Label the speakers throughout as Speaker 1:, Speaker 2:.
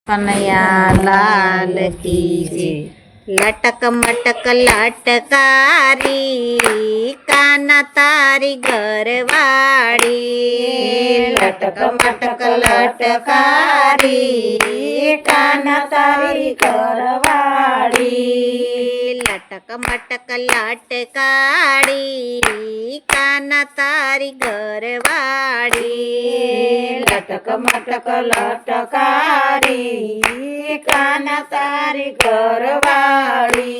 Speaker 1: કનૈયા લાલ કી જય। લટક મટક લટકારી કાના તારી ઘરવાળી।
Speaker 2: લટક મટક લટકારી કાના તારી ઘરવાળી।
Speaker 1: લટક મટક લટકારી કાના તારી ઘરવાળી।
Speaker 2: લટક મટક લટકારી કાના તારી ઘરવાળી।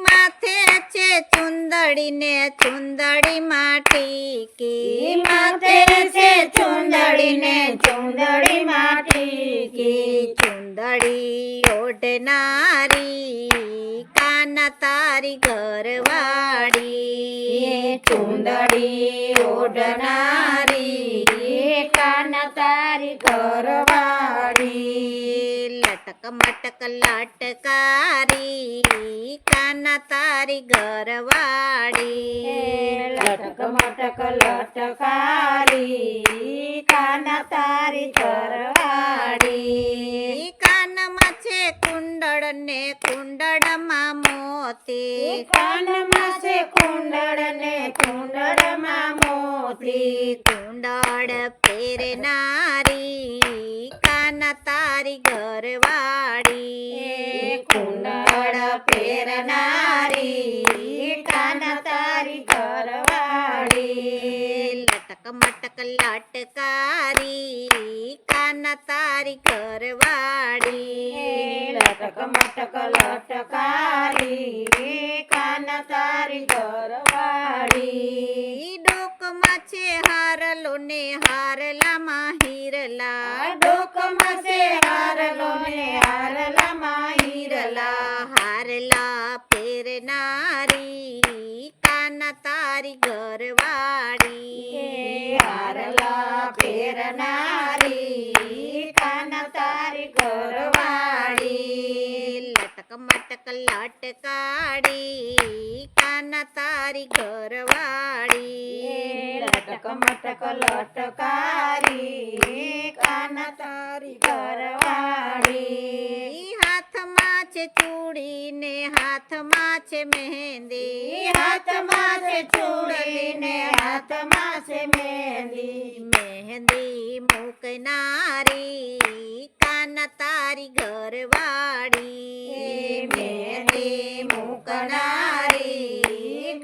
Speaker 1: માથે છે ચુંદડી ને ચુંદડી માટી
Speaker 2: માથે છે ચુંદડી ને ચુંદડી માટી
Speaker 1: ચુંદડી ઓઢનારી કાના તારી ઘરવાળી।
Speaker 2: ચુંદડી ઓઢનારી કાના તારી ઘરવાળી।
Speaker 1: લટક મટક લટકારી કાના તારી ઘરવાળી।
Speaker 2: લટક મટક લટકારી કાના તારી ઘરવાળી।
Speaker 1: કાનમાં છે કુંડળ ને કુંડળમાં મોતી
Speaker 2: કાનમાં છે કુંડળ ને કુંડળમાં મોતી
Speaker 1: કુંડળ પહેરનારી કાના તારી ઘરવાળી।
Speaker 2: કુંડળ પહેરનારી કાના તારી ઘરવાળી।
Speaker 1: લટક મટક લટકારી કાના તારી ઘરવાળી।
Speaker 2: લટક મટક લટકારી કાના તારી ઘરવાળી।
Speaker 1: ડોકમાં છે હારલો ને હારલામાં હીરલા
Speaker 2: ડોકમાં છે હારલો ને હારલામાં હીરલા
Speaker 1: હારલા પહેરનારી કાના તારી ઘરવાળી।
Speaker 2: હારલા પહેરનારી કાના તારી ઘરવાળી।
Speaker 1: લટક મટક લટકાડી કાના તારી ઘરવાળી।
Speaker 2: લટક મટક લટકારી કાના તારી ઘરવાળી।
Speaker 1: હાથમાં છે ચૂડી ને હાથમાં છે મહેંદી
Speaker 2: હાથમાં છે ચૂડી ને હાથમાં છે મહેંદી
Speaker 1: મહેંદી મૂકનારી કાના તારી ઘરવાળી।
Speaker 2: મહેંદી મૂકનારી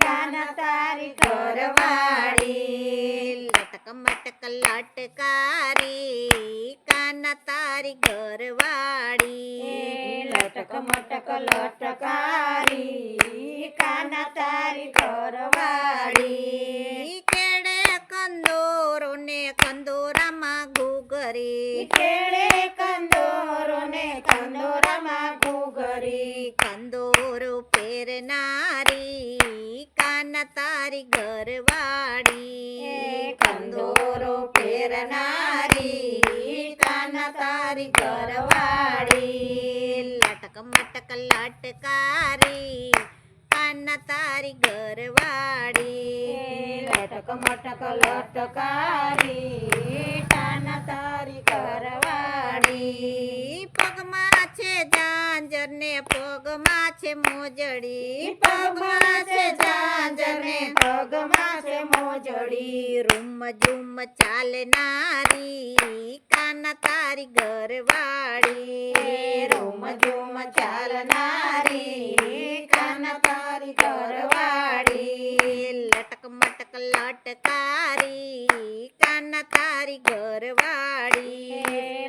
Speaker 2: કાના તારી ઘરવાળી।
Speaker 1: લટક મટક લટકારી કાના તારી ઘરવાળી।
Speaker 2: લટક મટક લટકારી કાના તારી ઘરવાળી।
Speaker 1: કેડે કંદોરો ને કંદોરામાં ઘૂઘરી
Speaker 2: કેળે કંદોરો ને કંદોરામાં ઘૂઘરી
Speaker 1: કંદોરો પહેરનારી કાના તારી ઘરવાળી।
Speaker 2: કંદોરો પહેરનારી કાના તારી ઘરવાળી।
Speaker 1: લટક મટક લટકારી કાના તારી ઘરવાળી।
Speaker 2: લટક મટક લટકારી કાના તારી ઘરવાળી।
Speaker 1: પગમાં છે ઝાંઝર ને પગમાં છે મોજડી
Speaker 2: પગમાં છે ઝાંઝર ને પગમાં છે મોજડી
Speaker 1: રૂમ ઝુમ ચાલનારી કાના તારી ઘરવાળી।
Speaker 2: રૂમ ઝુમ ચાલનારી કાના તારી ઘરવાળી।
Speaker 1: લટક મટક લટકારી કાના તારી ઘરવાળી।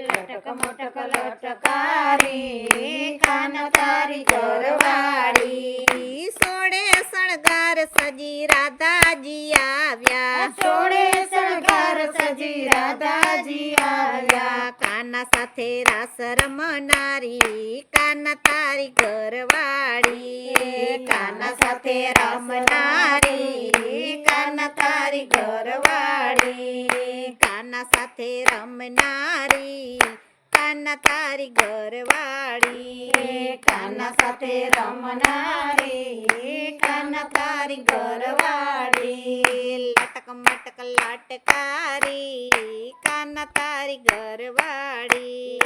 Speaker 2: લટક મટક લટકારી કાના તારી ઘરવાળી।
Speaker 1: સોળે શણગાર સજી રાધાજી આવ્યા
Speaker 2: સોળે શણગાર સજી રાધાજી આવ્યા
Speaker 1: કાના સાથે રાસ રમનારી કાના તારી ઘરવાળી।
Speaker 2: કાના સાથે રમનારી કાના તારી ઘરવાળી।
Speaker 1: કાના સાથે રમનારી કાના તારી ઘરવાળી।
Speaker 2: કાના સાથે રમનારી કાના તારી ઘરવાળી।
Speaker 1: લટક મટક લટકારી કાના તારી ઘરવાળી।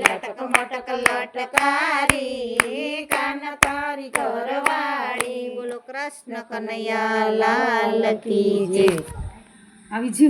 Speaker 2: લટક મટક લટકારી કાન તારી ઘરવાળી
Speaker 1: બોલો કૃષ્ણ કનૈયા લાલ કી જય.
Speaker 3: આવી જીવ